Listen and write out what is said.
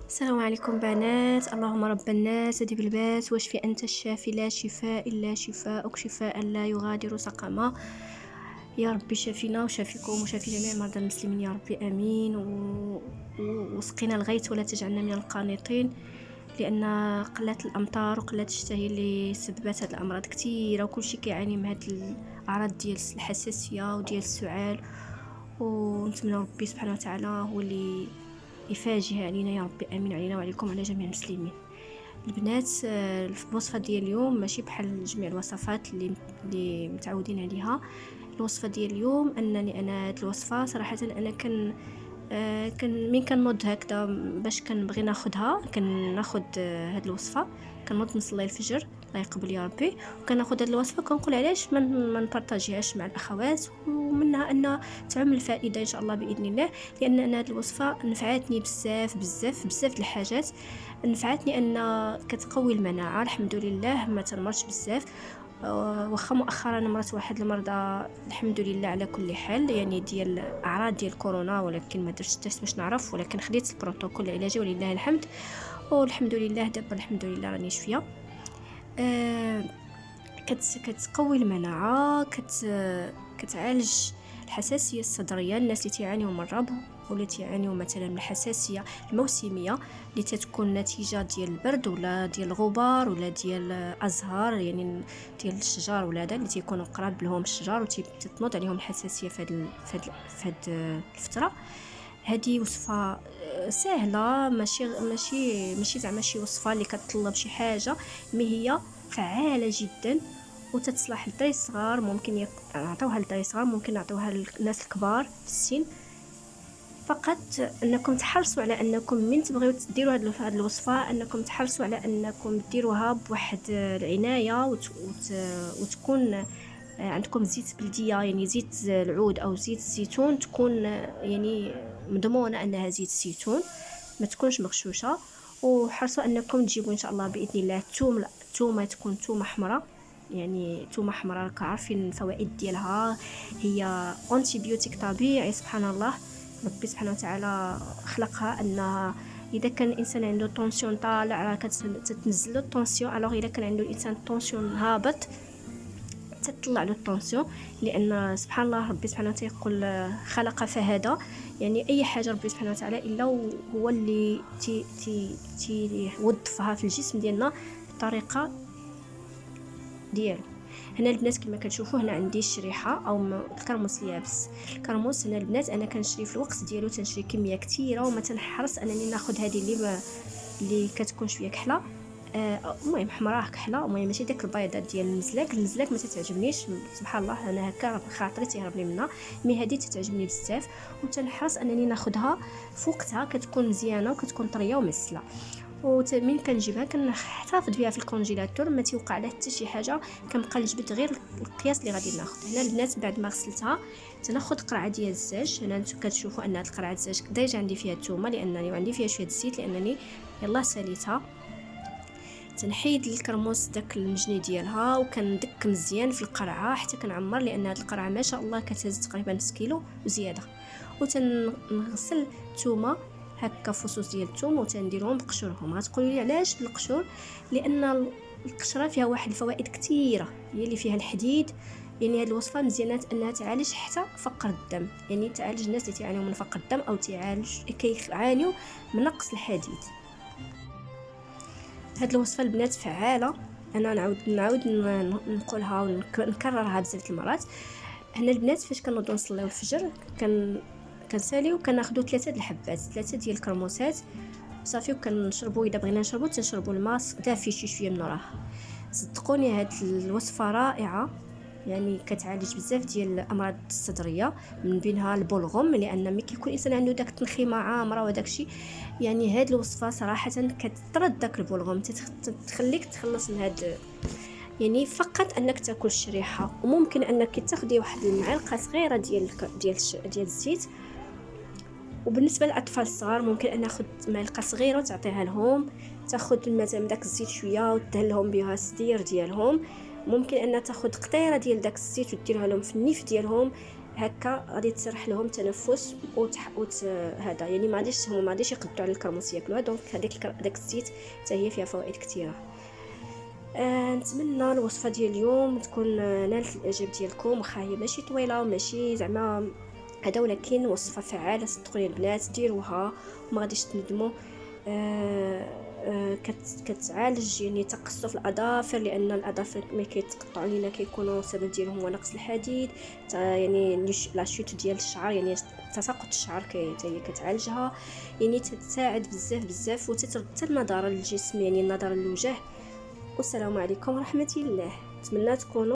السلام عليكم بنات. اللهم رب الناس ذهب الباس واشفي أنت الشافي لا شفاء إلا شفاءك شفاء لا يغادر سقما. يا ربي شافينا وشافيكم وشافي جميع مرضى المسلمين يا ربي آمين. وسقينا الغيث ولا تجعلنا من القانطين، لأن قلة الأمطار وقلة الشتاء هي اللي سببت هاد الأمراض كتيرة، وكل شيء كيعاني من هاد الأعراض ديال الحساسية وديال السعال. ونتمنى ربي سبحانه وتعالى هو اللي يفاجئها علينا يا ربي امين، علينا وعليكم وعلى جميع المسلمين. البنات، الوصفه ديال اليوم ماشي بحال جميع الوصفات اللي متعودين عليها. الوصفه ديال اليوم انني انا هاد الوصفه صراحه انا كان من كنوض هكذا باش كنبغي ناخذها، كناخذ هاد الوصفه، كنوض نصلي الفجر الله يقبل يا ربي، وكناخذ هاد الوصفه كنقول علاش ما نبارطاجيهاش مع الاخوات، ومنها ان تعم الفائده ان شاء الله باذن الله. لان انا هاد الوصفه نفعتني بزاف بزاف بزاف د الحاجات. نفعتني ان كتقوي المناعه الحمد لله، ما تنمرش بزاف. واخا مؤخرا مرت واحد المرضى الحمد لله على كل حال، يعني ديال اعراض ديال كورونا، ولكن ما درتش تيست باش نعرف، ولكن خديت البروتوكول العلاجي ولله الحمد. والحمد لله دابا الحمد لله راني شفيه. آه كتقوي المناعه، كتعالج الحساسيه الصدريه، الناس اللي تعانيوا من الربو ولا تعانيوا مثلا من الحساسيه الموسميه اللي تتكون نتيجه ديال البرد ولا ديال الغبار ولا ديال ازهار، يعني ديال الشجر ولا هذا اللي تيكونوا قراب لهم الشجر وتتنوض عليهم الحساسيه في هاد الفتره. هذه وصفه سهله، ماشي زعما شي وصفه اللي كتطلب شي حاجه، مي هي فعاله جدا وتتصلح للدراري الصغار، ممكن نعطيوها للدراري الصغار، ممكن نعطيوها للناس الكبار في السن. فقط انكم تحرصوا على انكم من تبغيو ديروا هذه الوصفه انكم تحرصوا على انكم ديروها بواحد العنايه وتكون عندكم زيت بلديه، يعني زيت العود او زيت الزيتون، تكون يعني مضمونه انها زيت الزيتون، ما تكونش مغشوشه. وحرصوا انكم تجيبوا ان شاء الله باذن الله الثوم، لا الثومه تكون ثومه حمراء، يعني ثومه حمراء راك عارفين الفوائد ديالها، هي اونتي بيوتيك طبيعي سبحان الله. ربي سبحانه وتعالى خلقها انها اذا كان الانسان عنده طونسيون طالع راه كتنزل له الطونسيون، الوغ اذا كان عنده الانسان الطونسيون هابط تطلع له الطونسيون، لان سبحان الله ربي سبحانه وتعالى يقول خلق فهذا، يعني اي حاجه ربي سبحانه وتعالى الا هو اللي تي يوظفها في الجسم ديالنا بطريقه ديالو. هنا البنات كما كتشوفوا هنا عندي الشريحه او الكرموس اليابس. الكرموس هنا البنات انا كنشري في الوقت ديالو تنشري كميه كثيره، وما تنحرص انني ناخذ هذه اللي كتكون شويه كحله، المهم حمراء كحله، المهم ماشي داك البيضه ديال المزلاك ما تتعجبنيش سبحان الله، انا هكا خاطري تيهرب لي منها، مي هذه تتعجبني بزاف وتنحرص انني ناخذها في وقتها، كتكون مزيانه وكتكون طريه ومسله. ومن كنجيبها كنحتفظ بها في الكونجيلاتور، ما تيوقع لها حتى شي حاجه، كنبقى نجبد غير القياس اللي غادي ناخذ. هنا البنات بعد ما غسلتها تناخذ قرعه ديال الزاج، هنا نتوما كتشوفوا ان هاد القرعه الزاج ديجا عندي فيها الثومه لانني عندي فيها شويه الزيت لانني يلاه ساليتها. تنحيد الكرموس داك المجني ديالها وكندك مزيان في القرعه حتى كنعمر، لان هاد القرعه ما شاء الله كتهز تقريبا نص كيلو وزياده. وتنغسل الثومه هكا فصوص ديال الثوم وتنديرهم بقشورهم. غتقولوا لي علاش بالقشور؟ لان القشره فيها واحد الفوائد كثيره، هي اللي فيها الحديد، يعني هذه الوصفه مزيانه انها تعالج حتى فقر الدم، يعني تعالج الناس اللي تعانيوا من فقر الدم او كيعانيوا من نقص الحديد. هاد الوصفه البنات فعاله، انا نعاود نقولها ونكررها بزاف المرات. هنا البنات فاش كنوضو نصليو الفجر كنساليو كناخذوا 3 الحبات، 3 ديال الكرموسات صافي، وكنشربوا اذا بغينا نشربوا تنشربوا الماء دافي شويه من راه. صدقوني هاد الوصفه رائعه، يعني كتعالج بزاف ديال الامراض الصدريه، من بينها البلغم، لان ملي كيكون الانسان عنده داك التنخيمه عامره وداك الشيء، يعني هاد الوصفه صراحه كتطرد داك البلغم، تخليك تخلص من هاد، يعني فقط انك تاكل الشريحه. وممكن انك تاخدي واحد المعلقه صغيره ديال الزيت. وبالنسبه للاطفال الصغار ممكن ان ناخذ معلقه صغيره وتعطيها لهم، تاخذ مثلا داك الزيت شويه وتدهن لهم بها الصدير ديالهم، ممكن ان تاخذ قطيره ديال داك الزيت وديرها لهم في النيف ديالهم، هكا غادي تسرح لهم التنفس هذا يعني ما غاديش يقدروا على الكرموس ياكلوها. دونك داك الزيت حتى هي فيها فوائد كثيره. نتمنى الوصفه ديال اليوم تكون نالت الاعجاب ديالكم، واخا هي ماشي طويله وماشي زعما هذا، ولكن وصفه فعاله صدقوني البنات ديروها وما غاديش تندموا. كتعالج يعني تقصف الاظافر، لان الاظافر ملي كيتقطعوا لينا كيكونوا السبب ديالهم هو نقص الحديد. يعني لا شوت ديال الشعر، يعني تساقط الشعر هي كتعالجها، يعني تساعد بزاف وتترد حتى النضاره للجسم، يعني النضاره للوجه. والسلام عليكم ورحمه الله. نتمنى تكونوا